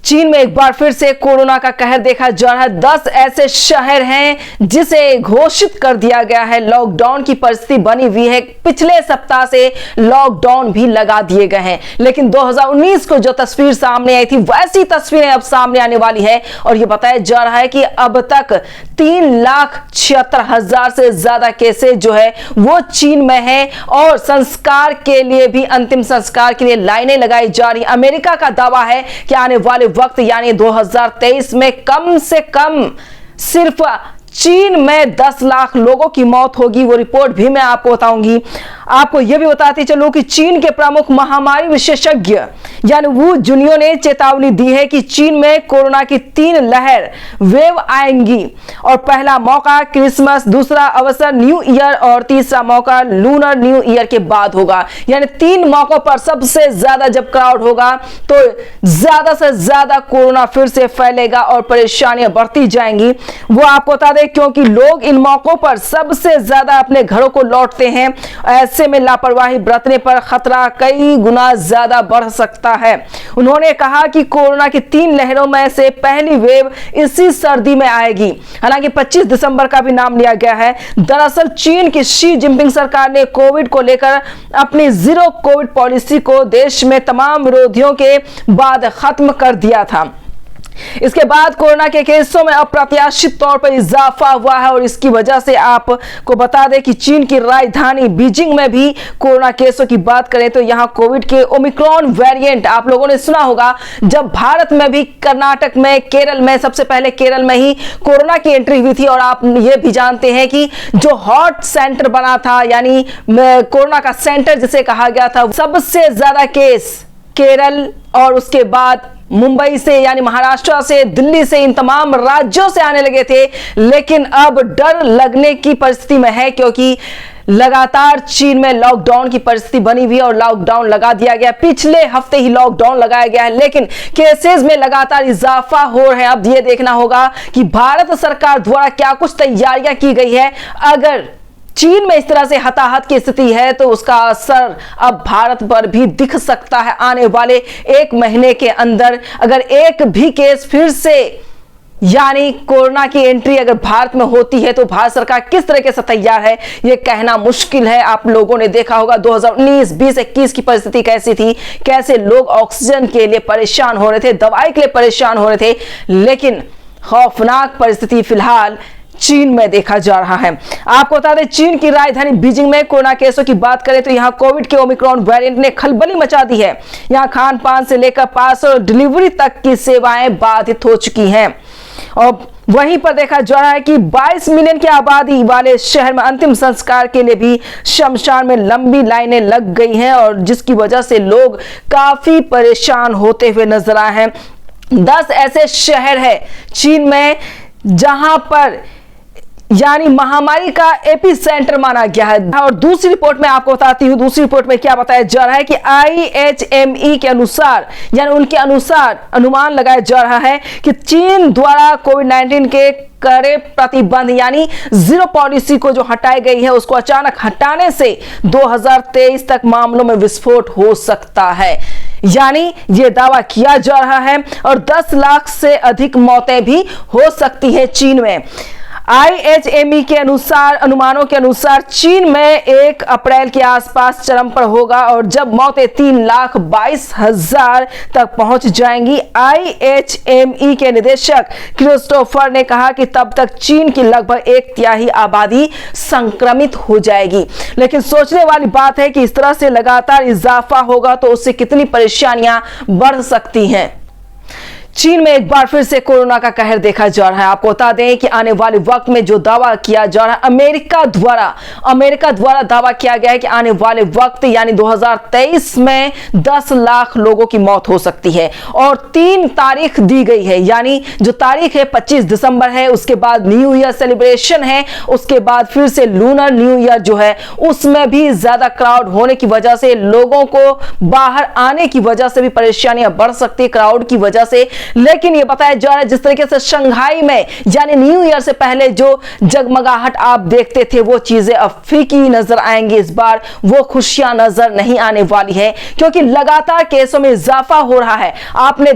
चीन में एक बार फिर से कोरोना का कहर देखा जा रहा है। 10 ऐसे शहर हैं जिसे घोषित कर दिया गया है, लॉकडाउन की परिस्थिति बनी हुई है। पिछले सप्ताह से लॉकडाउन भी लगा दिए गए हैं, लेकिन 2019 को जो तस्वीर सामने आई थी वैसी तस्वीरें अब सामने आने वाली है। और यह बताया जा रहा है कि अब तक 3,76,000 से ज्यादा केसेस जो है वो चीन में है और संस्कार के लिए भी, अंतिम संस्कार के लिए लाइनें लगाई जा रही। अमेरिका का दावा है कि आने वाले वक्त यानी 2023 में कम से कम सिर्फ चीन में 10 लाख लोगों की मौत होगी। वो रिपोर्ट भी मैं आपको बताऊंगी। आपको यह भी बताते चलो कि चीन के प्रमुख महामारी विशेषज्ञ यानी वू जुनियो ने चेतावनी दी है कि चीन में कोरोना की 3 लहर वेव आएंगी और पहला मौका क्रिसमस, दूसरा अवसर न्यू ईयर और तीसरा मौका लूनर न्यू ईयर के बाद होगा। यानी 3 मौकों पर सबसे ज्यादा जब क्राउड होगा तो ज्यादा से ज्यादा कोरोना फिर से फैलेगा और परेशानियां बढ़ती जाएंगी। वो आपको बता दें क्योंकि लोग इन मौकों पर सबसे ज्यादा अपने घरों को लौटते हैं। ऐसे में लापरवाही बरतने पर खतरा कई गुना ज्यादा बढ़ सकता है। उन्होंने कहा कि कोरोना की 3 लहरों में से पहली वेव इसी सर्दी में आएगी। हालांकि 25 दिसंबर का भी नाम लिया गया है। दरअसल चीन की शी जिनपिंग सरकार ने कोविड को लेकर अपनी जीरो कोविड पॉलिसी को देश में तमाम विरोधियों के बाद खत्म कर दिया था। इसके बाद कोरोना के केसों में अप्रत्याशित तौर पर इजाफा हुआ है और इसकी वजह से आपको बता दें कि चीन की राजधानी बीजिंग में भी कोरोना केसों की बात करें तो यहां कोविड के ओमिक्रॉन वेरिएंट आप लोगों ने सुना होगा। जब भारत में भी, कर्नाटक में, केरल में, सबसे पहले केरल में ही कोरोना की एंट्री हुई थी। और आप ये भी जानते हैं कि जो हॉट सेंटर बना था यानी कोरोना का सेंटर जिसे कहा गया था, सबसे ज्यादा केस केरल और उसके बाद मुंबई से यानी महाराष्ट्र से, दिल्ली से, इन तमाम राज्यों से आने लगे थे। लेकिन अब डर लगने की परिस्थिति में है क्योंकि लगातार चीन में लॉकडाउन की परिस्थिति बनी हुई है और लॉकडाउन लगा दिया गया। पिछले हफ्ते ही लॉकडाउन लगाया गया है, लेकिन केसेस में लगातार इजाफा हो रहा है। अब यह देखना होगा कि भारत सरकार द्वारा क्या कुछ तैयारियां की गई है। अगर चीन में इस तरह से हताहत की स्थिति है तो उसका असर अब भारत पर भी दिख सकता है आने वाले 1 महीने के अंदर। अगर एक भी केस फिर से यानी कोरोना की एंट्री अगर भारत में होती है तो भारत सरकार किस तरीके से तैयार है यह कहना मुश्किल है। आप लोगों ने देखा होगा 2019, 20, 21 की परिस्थिति कैसी थी, कैसे लोग ऑक्सीजन के लिए परेशान हो रहे थे, दवाई के लिए परेशान हो रहे थे। लेकिन खौफनाक परिस्थिति फिलहाल चीन में देखा जा रहा है। आपको बता दें चीन की राजधानी बीजिंग में कोरोना केसों की बात करें तो यहां कोविड के ओमिक्रॉन वेरिएंट ने खलबली मचा दी है। यहां खान पान से लेकर पार्सल और डिलीवरी तक की सेवाएं बाधित हो चुकी हैं। और वहीं पर देखा जा रहा है कि 22 मिलियन की आबादी वाले शहर में अंतिम संस्कार के लिए भी शमशान में लंबी लाइनें लग गई हैं और जिसकी वजह से लोग काफी परेशान होते हुए नजर आए हैं। 10 ऐसे शहर है चीन में जहां पर यानी महामारी का एपी सेंटर माना गया है। और दूसरी रिपोर्ट में आपको बताती हूं, दूसरी रिपोर्ट में क्या बताया जा रहा है कि IHME के अनुसार यानी उनके अनुसार अनुमान लगाया जा रहा है कि चीन द्वारा कोविड-19 के कड़े प्रतिबंध यानी जीरो पॉलिसी को जो हटाई गई है उसको अचानक हटाने से 2023 तक मामलों में विस्फोट हो सकता है। यानी यह दावा किया जा रहा है और 10 लाख से अधिक मौतें भी हो सकती है चीन में। IHME के अनुसार, अनुमानों के अनुसार चीन में 1 अप्रैल के आसपास चरम पर होगा और जब मौतें 3,22,000 तक पहुंच जाएंगी। IHME के निदेशक क्रिस्टोफर ने कहा कि तब तक चीन की लगभग 1/3 आबादी संक्रमित हो जाएगी। लेकिन सोचने वाली बात है कि इस तरह से लगातार इजाफा होगा तो उससे कितनी परेशानियां बढ़ सकती हैं। चीन में एक बार फिर से कोरोना का कहर देखा जा रहा है। आपको बता दें कि आने वाले वक्त में जो दावा किया जा रहा है अमेरिका द्वारा दावा किया गया है कि आने वाले वक्त यानी 2023 में 10 लाख लोगों की मौत हो सकती है। और 3 तारीख दी गई है, यानी जो तारीख है 25 दिसंबर है, उसके बाद न्यू ईयर सेलिब्रेशन है, उसके बाद फिर से लूनर न्यू ईयर जो है उसमें भी ज्यादा क्राउड होने की वजह से लोगों को बाहर आने की वजह से भी परेशानियां बढ़ सकती है क्राउड की वजह से। लेकिन यह बताया जा रहा है जिस तरीके से शंघाई में यानी न्यू ईयर से पहले जो जगमगाहट आप देखते थे वो चीजें अब फीकी नजर आएंगी। इस बार वो खुशियां नजर नहीं आने वाली है क्योंकि लगातार केसों में इजाफा हो रहा है। आपने